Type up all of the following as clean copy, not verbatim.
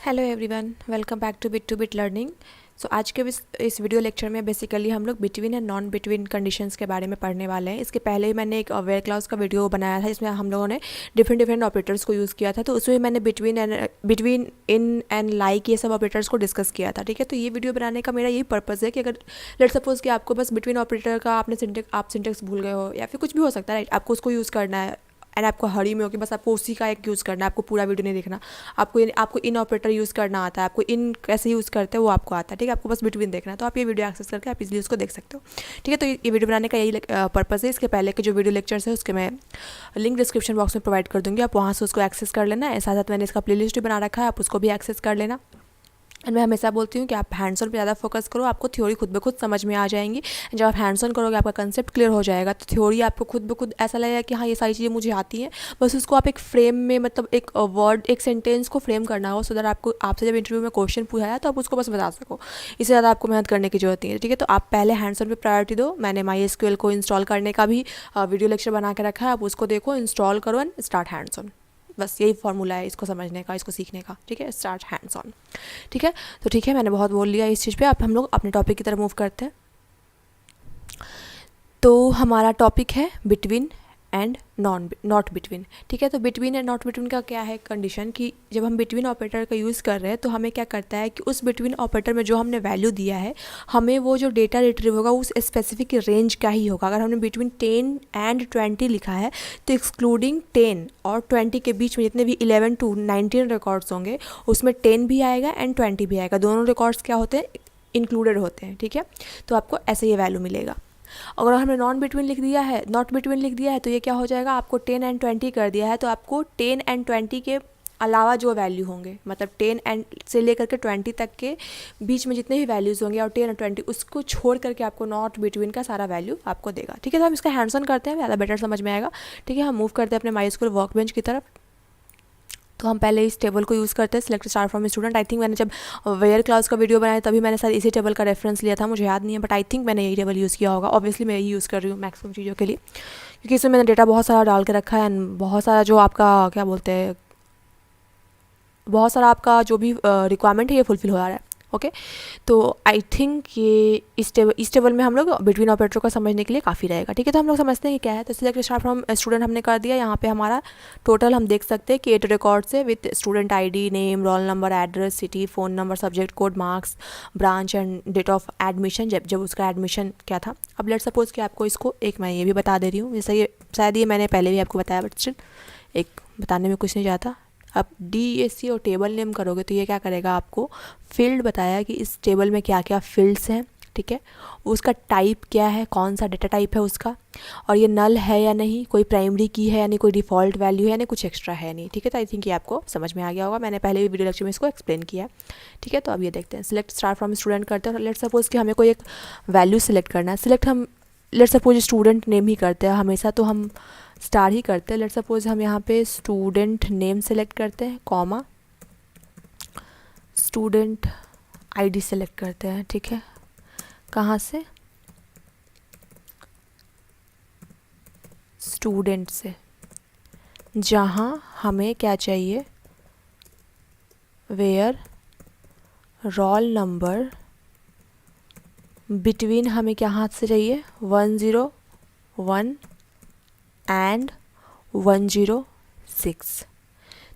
Hello everyone, welcome back to bit learning. So आज के इस वीडियो लेक्चर में बेसिकली हम लोग between and non between conditions के बारे में पढ़ने वाले हैं। इसके पहले ही मैंने एक वेयर क्लाउज का वीडियो बनाया था, इसमें हम लोगों ने डिफरेंट ऑपरेटर्स को यूज़ किया था। तो उसमें मैंने बिटवीन इन एंड लाइक ये सब ऑपरेटर्स को डिस्कस किया था। ठीक है, तो ये वीडियो बनाने का मेरा यही पर्पज़ है कि अगर लेट सपोज कि आपको बस बिटवीन ऑपरेटर का आप सिंटेक्स भूल गए हो या फिर कुछ भी हो सकता है, राइट, आपको उसको यूज़ करना है एंड आपको हरी में हो कि बस आपको उसी का एक यूज़ करना है, आपको पूरा वीडियो नहीं देखना। आपको इन ऑपरेटर यूज़ करना आता है, आपको इन कैसे यूज़ करते हैं वो आपको आता है। ठीक है, आपको बस बिटवीन देखना है, तो आप ये वीडियो एक्सेस करके आप इजीली उसको देख सकते हो। ठीक है, तो ये वीडियो बनाने का यही पर्पज़ है। इसके पहले के जो वीडियो लेक्चर्स है उसके मैं लिंक डिस्क्रिप्शन बॉक्स में प्रोवाइड कर दूँगी, आप वहाँ से उसको एक्सेस कर लेना है। साथ साथ मैंने इसका प्लेलिस्ट भी बना रखा है, आप उसको भी एक्सेस कर लेना। एंड मैं हमेशा बोलती हूँ कि आप हैंड्स ऑन पे ज़्यादा फोकस करो, आपको थ्योरी खुद ब खुद समझ में आ जाएंगी। जब आप हैंड्स ऑन करोगे आपका कंसेप्ट क्लियर हो जाएगा, तो थ्योरी आपको खुद ब खुद ऐसा लगेगा कि हाँ ये सारी चीज़ें मुझे आती हैं। बस उसको आप एक फ्रेम में, मतलब एक वर्ड, एक सेंटेंस को फ्रेम करना हो, सो दैट आपको आपसे जब इंटरव्यू में क्वेश्चन पूछा जाए तो आप उसको बस बता सको। इससे ज़्यादा आपको मेहनत करने की जरूरत नहीं है। ठीक है, तो आप पहले हैंड्स ऑन पे प्रायोरिटी दो। मैंने MySQL को इंस्टॉल करने का भी वीडियो लेक्चर बना के रखा है, आप उसको देखो, इंस्टॉल करो एंड स्टार्ट हैंड्स ऑन। बस यही फॉर्मूला है इसको समझने का, इसको सीखने का। ठीक है, स्टार्ट हैंड्स ऑन। ठीक है, तो ठीक है, मैंने बहुत बोल लिया इस चीज़ पे। अब हम लोग अपने टॉपिक की तरफ मूव करते हैं। तो हमारा टॉपिक है बिटवीन एंड नॉट बिटवीन। ठीक है, तो बिटवीन एंड नॉट बिटवीन का क्या है कंडीशन कि जब हम बिटवीन ऑपरेटर का यूज़ कर रहे हैं तो हमें क्या करता है कि उस बिटवीन ऑपरेटर में जो हमने वैल्यू दिया है, हमें वो जो डेटा रिट्रीव होगा उस स्पेसिफिक रेंज का ही होगा। अगर हमने बिटवीन 10 एंड 20 लिखा है तो एक्सक्लूडिंग 10 और 20 के बीच में जितने भी 11 to 19 रिकॉर्ड्स होंगे उसमें 10 भी आएगा एंड 20 भी आएगा। दोनों रिकॉर्ड्स क्या होते हैं, इंक्लूडेड होते हैं। ठीक है, तो आपको ऐसे ये वैल्यू मिलेगा। अगर हमने नॉट बिटवीन लिख दिया है तो ये क्या हो जाएगा, आपको 10 एंड 20 कर दिया है तो आपको 10 एंड 20 के अलावा जो वैल्यू होंगे, मतलब 10 एंड से लेकर के 20 तक के बीच में जितने भी वैल्यूज़ होंगे और 10 और 20 उसको छोड़ करके आपको नॉट बिटवीन का सारा वैल्यू आपको देगा। ठीक है, तो हम इसका हैंड्स ऑन करते हैं, ज़्यादा बेटर समझ में आएगा। ठीक है, हम मूव करते हैं अपने MySQL वर्कबेंच की तरफ। तो हम पहले इस टेबल को यूज़ करते हैं, select star from student. I think मैंने जब वेयर क्लास का वीडियो बनाया तभी मैंने शायद इसी टेबल का रेफरेंस लिया था, मुझे याद नहीं है, बट आई थिंक मैंने यही टेबल यूज़ किया होगा। ऑब्वियसली मैं यही यूज़ कर रही हूँ मैक्सिमम चीज़ों के लिए, क्योंकि इसमें मैंने डेटा बहुत सारा डाल के रखा है एंड बहुत सारा जो आपका क्या बोलते हैं, बहुत सारा आपका जो भी रिक्वायरमेंट है ये फुलफिल हो रहा है। ओके, तो आई थिंक ये इस टेबल में हम लोग बिटवीन ऑपरेटर को समझने के लिए काफ़ी रहेगा। ठीक है, तो हम लोग समझते हैं कि क्या है। तो सिलेक्ट स्टार फ्रॉम स्टूडेंट हमने कर दिया। यहाँ पे हमारा टोटल हम देख सकते हैं कि 8 रिकॉर्ड्स है with student ID, name, roll number, address, city, phone number, subject code, marks, branch and date of admission, जब उसका एडमिशन क्या था। अब लेट सपोज कि आपको इसको एक मैं ये भी बता दे रही हूँ, जैसे ये शायद ये मैंने पहले भी आपको बताया, बट स्टिल एक बताने में कुछ नहीं जाता। आप DESC और टेबल नेम करोगे तो ये क्या करेगा, आपको फील्ड बताया कि इस टेबल में क्या क्या फील्ड्स हैं। ठीक है, उसका टाइप क्या है, कौन सा डेटा टाइप है उसका, और ये नल है या नहीं, कोई प्राइमरी की है या नहीं, कोई डिफ़ॉल्ट वैल्यू है या नहीं, कुछ एक्स्ट्रा है नहीं। ठीक है, तो आई थिंक ये आपको समझ में आ गया होगा, मैंने पहले भी वीडियो लेक्चर में इसको एक्सप्लेन किया है। ठीक है, तो अब ये देखते हैं। सिलेक्ट स्टार फ्रॉम स्टूडेंट करते हैं और लेट सपोज कि हमें कोई एक वैल्यू सिलेक्ट करना है। हम लेट सपोज स्टूडेंट नेम ही करते हैं हमेशा, तो हम स्टार ही करते हैं। लेट सपोज हम यहाँ पे स्टूडेंट नेम सेलेक्ट करते हैं, कॉमा, स्टूडेंट ID सेलेक्ट करते हैं। ठीक है, कहाँ से, स्टूडेंट से, जहाँ हमें क्या चाहिए, वेयर रोल नंबर बिटवीन हमें क्या हाथ से चाहिए, 101 एंड 106।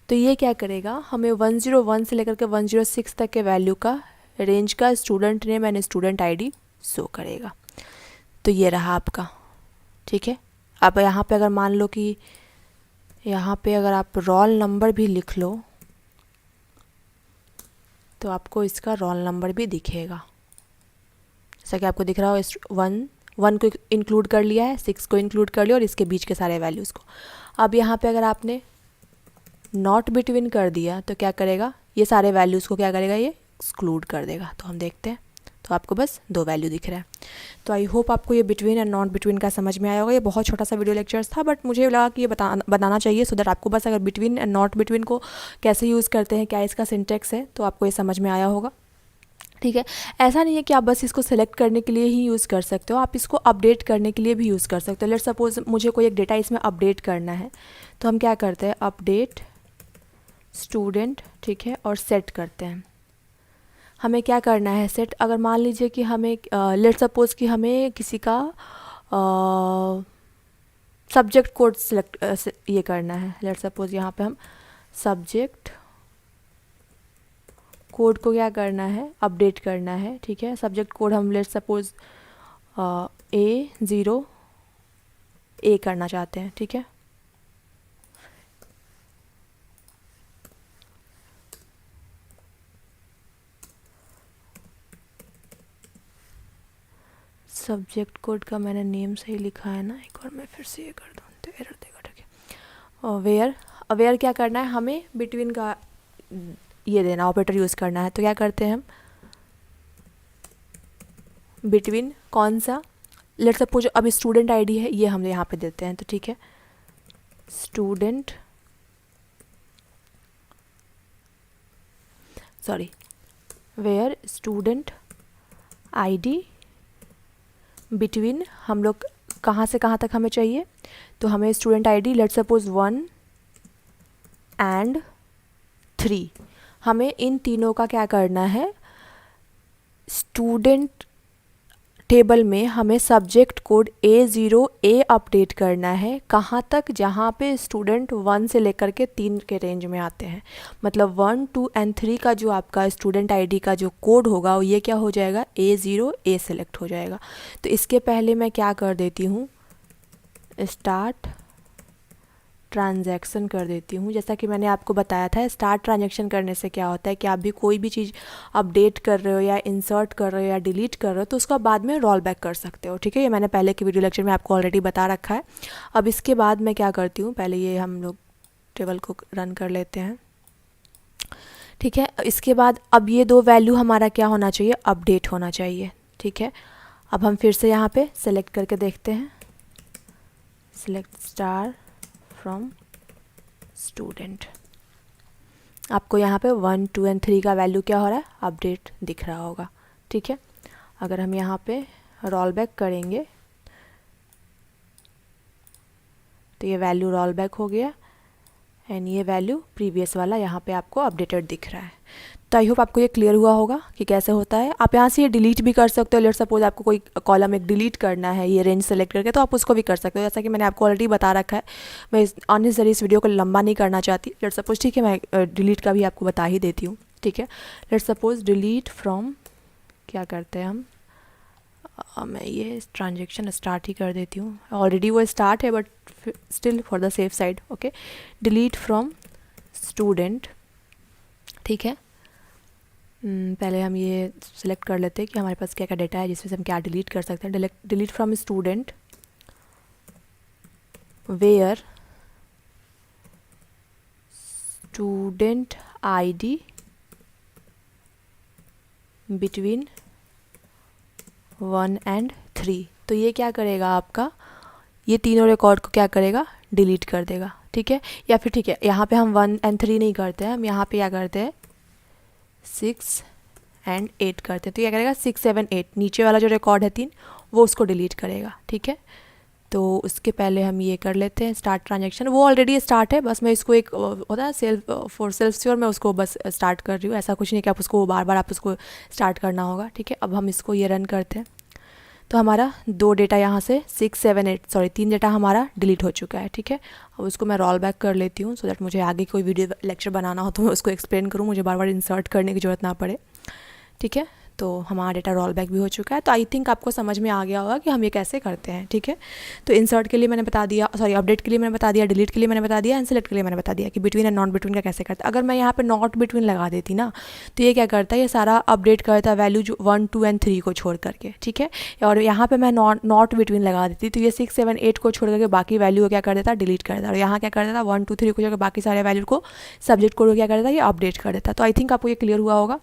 तो ये क्या करेगा, हमें 101 से लेकर के 106 तक के वैल्यू का रेंज का student name and student ID show करेगा। तो ये रहा आपका। ठीक है, अब यहाँ पे अगर मान लो कि यहाँ पे अगर आप रोल नंबर भी लिख लो तो आपको इसका रोल नंबर भी दिखेगा, जैसा कि आपको दिख रहा हो। 1 को इंक्लूड कर लिया है, 6 को इंक्लूड कर लिया और इसके बीच के सारे वैल्यूज़ को। अब यहाँ पे अगर आपने नॉट बिटवीन कर दिया तो क्या करेगा, ये सारे वैल्यूज़ को क्या करेगा, ये एक्सक्लूड कर देगा। तो हम देखते हैं, तो आपको बस 2 वैल्यू दिख रहा है। तो आई होप आपको ये बिटवीन एंड नॉट बिटवीन का समझ में आया होगा। ये बहुत छोटा सा वीडियो लेक्चर्स था, बट मुझे लगा कि ये बताना चाहिए, सो दैट आपको बस अगर बिटवीन एंड नॉट बिटवीन को कैसे यूज़ करते हैं, क्या इसका सिंटेक्स है, तो आपको ये समझ में आया होगा। ठीक है, ऐसा नहीं है कि आप बस इसको सेलेक्ट करने के लिए ही यूज़ कर सकते हो, आप इसको अपडेट करने के लिए भी यूज़ कर सकते हो। लेट सपोज मुझे कोई एक डेटा इसमें अपडेट करना है, तो हम क्या करते हैं, अपडेट स्टूडेंट, ठीक है, और सेट करते हैं। हमें क्या करना है सेट, अगर मान लीजिए कि हमें लेट सपोज कि हमें किसी का सब्जेक्ट कोड सेलेक्ट ये करना है। लेट सपोज यहाँ पे हम सब्जेक्ट कोड को क्या करना है, अपडेट करना है, ठीक है। सब्जेक्ट कोड हम लेट सपोज A0 करना चाहते हैं, ठीक है। सब्जेक्ट कोड का मैंने नेम सही लिखा है ना, एक बार मैं फिर से ये कर दूँ तो एरर देगा, ठीक है। और वेयर क्या करना है, हमें बिटवीन का ये देना, ऑपरेटर यूज़ करना है। तो क्या करते हैं हम, बिटवीन कौन सा, लेट सपोज अब स्टूडेंट आईडी है, ये हम यहाँ पे देते हैं, तो ठीक है। Student where student ID between, हम लोग कहाँ से कहाँ तक हमें चाहिए, तो हमें student ID let suppose 1 and 3, हमें इन तीनों का क्या करना है, स्टूडेंट टेबल में हमें सब्जेक्ट कोड A0 अपडेट करना है। कहाँ तक, जहाँ पे स्टूडेंट 1 से लेकर के 3 के रेंज में आते हैं। मतलब 1, 2 and 3 का जो आपका स्टूडेंट आईडी का जो कोड होगा वो ये क्या हो जाएगा, A0 सेलेक्ट हो जाएगा। तो इसके पहले मैं क्या कर देती हूँ, स्टार्ट ट्रांजैक्शन कर देती हूँ। जैसा कि मैंने आपको बताया था, स्टार्ट ट्रांजैक्शन करने से क्या होता है कि आप भी कोई भी चीज़ अपडेट कर रहे हो या इंसर्ट कर रहे हो या डिलीट कर रहे हो तो उसका बाद में रोल बैक कर सकते हो, ठीक है। ये मैंने पहले के वीडियो लेक्चर में आपको ऑलरेडी बता रखा है। अब इसके बाद मैं क्या करती हूँ, पहले ये हम लोग टेबल को रन कर लेते हैं, ठीक है। इसके बाद अब ये 2 वैल्यू हमारा क्या होना चाहिए, अपडेट होना चाहिए, ठीक है। अब हम फिर से यहाँ पे सेलेक्ट करके देखते हैं, सेलेक्ट स्टार फ्रॉम स्टूडेंट। आपको यहाँ पे 1, 2 and 3 का वैल्यू क्या हो रहा है, अपडेट दिख रहा होगा, ठीक है। अगर हम यहाँ पे रोल बैक करेंगे तो ये वैल्यू रोल बैक हो गया एंड ये वैल्यू प्रीवियस वाला यहाँ पे आपको अपडेटेड दिख रहा है। तो आई होप आपको ये क्लियर हुआ होगा कि कैसे होता है। आप यहाँ से ये डिलीट भी कर सकते हो। लेट सपोज आपको कोई कॉलम एक डिलीट करना है ये रेंज सेलेक्ट करके, तो आप उसको भी कर सकते हो। जैसा कि मैंने आपको ऑलरेडी बता रखा है, मैं ऑनेस्टली इस वीडियो को लंबा नहीं करना चाहती। लेट सपोज, ठीक है, मैं डिलीट का भी आपको बता ही देती हूँ, ठीक है। लेट सपोज डिलीट फ्रॉम, क्या करते हैं हम, मैं ये ट्रांजेक्शन स्टार्ट ही कर देती हूँ। ऑलरेडी वो स्टार्ट है but still for the safe side, okay. Delete from student, ठीक है। पहले हम ये सिलेक्ट कर लेते हैं कि हमारे पास क्या क्या डेटा है जिसमें से हम क्या डिलीट कर सकते हैं। Delete from student where student ID between 1 and 3। तो ये क्या करेगा, आपका ये तीनों रिकॉर्ड को क्या करेगा, डिलीट कर देगा, ठीक है। या फिर ठीक है, यहाँ पे हम 1 and 3 नहीं करते हैं, हम यहाँ पे क्या करते हैं 6 and 8 करते हैं। तो क्या करेगा 6, 7, 8, नीचे वाला जो रिकॉर्ड है 3 वो उसको डिलीट करेगा, ठीक है। तो उसके पहले हम ये कर लेते हैं स्टार्ट ट्रांजैक्शन। वो ऑलरेडी स्टार्ट है, बस मैं इसको एक होता है सेल्फ श्योर, मैं उसको बस स्टार्ट कर रही हूँ। ऐसा कुछ नहीं कि आप उसको बार बार आप उसको स्टार्ट करना होगा, ठीक है। अब हम इसको ये रन करते हैं तो हमारा 2 डेटा यहाँ से 6, 7, 8 सॉरी 3 डेटा हमारा डिलीट हो चुका है, ठीक है। अब उसको मैं रोल बैक कर लेती हूँ सो दैट मुझे आगे कोई वीडियो लेक्चर बनाना हो तो मैं उसको एक्सप्लेन करूँ, मुझे बार बार इंसर्ट करने की ज़रूरत ना पड़े, ठीक है। तो हमारा डेटा रोल बैक भी हो चुका है। तो आई थिंक आपको समझ में आ गया होगा कि हम ये कैसे करते हैं, ठीक है। तो इंसर्ट के लिए मैंने बता दिया, सॉरी अपडेट के लिए मैंने बता दिया, डिलीट के लिए मैंने बता दिया, एंड सेलेक्ट के लिए मैंने बता दिया कि बिटवीन एंड नॉट बिटवीन का कैसे करता है। अगर मैं यहाँ पे नॉट बिटवीन लगा देती ना तो ये क्या करता है, ये सारा अपडेट करता है वैल्यू जो 1, 2 and 3 को छोड़ करके, ठीक है। और यहाँ पर मैं नॉट बिटवीन लगा देती तो ये 6, 7, 8 को छोड़ करके बाकी वैल्यू को क्या कर देता, डिलीट कर देता। और यहाँ क्या कर देता, 1, 2, 3 को छोड़ बाकी सारे वैल्यू को सब्जेक्ट को क्या कर देता, ये अपडेट कर देता। तो आई थिंक आपको ये क्लियर हुआ होगा।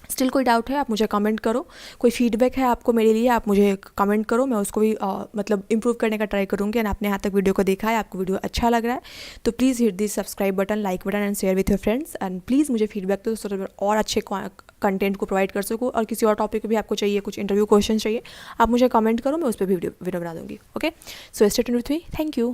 स्टिल कोई डाउट है आप मुझे कमेंट करो, कोई फीडबैक है आपको मेरे लिए आप मुझे कमेंट करो, मैं उसको भी मतलब इंप्रूव करने का ट्राई करूँगी। एंड आपने यहाँ तक वीडियो को देखा है, आपको वीडियो अच्छा लग रहा है तो please hit this subscribe button, like button and share with your friends. And please मुझे फीडबैक दो सो और अच्छे कंटेंट को प्रोवाइड कर सकूँ। और किसी और टॉपिक भी आपको चाहिए, कुछ इंटरव्यू क्वेश्चन चाहिए, आप मुझे कमेंट करो, मैं उस पर वीडियो बना दूँगी। Okay, so stay tuned with me, thank you.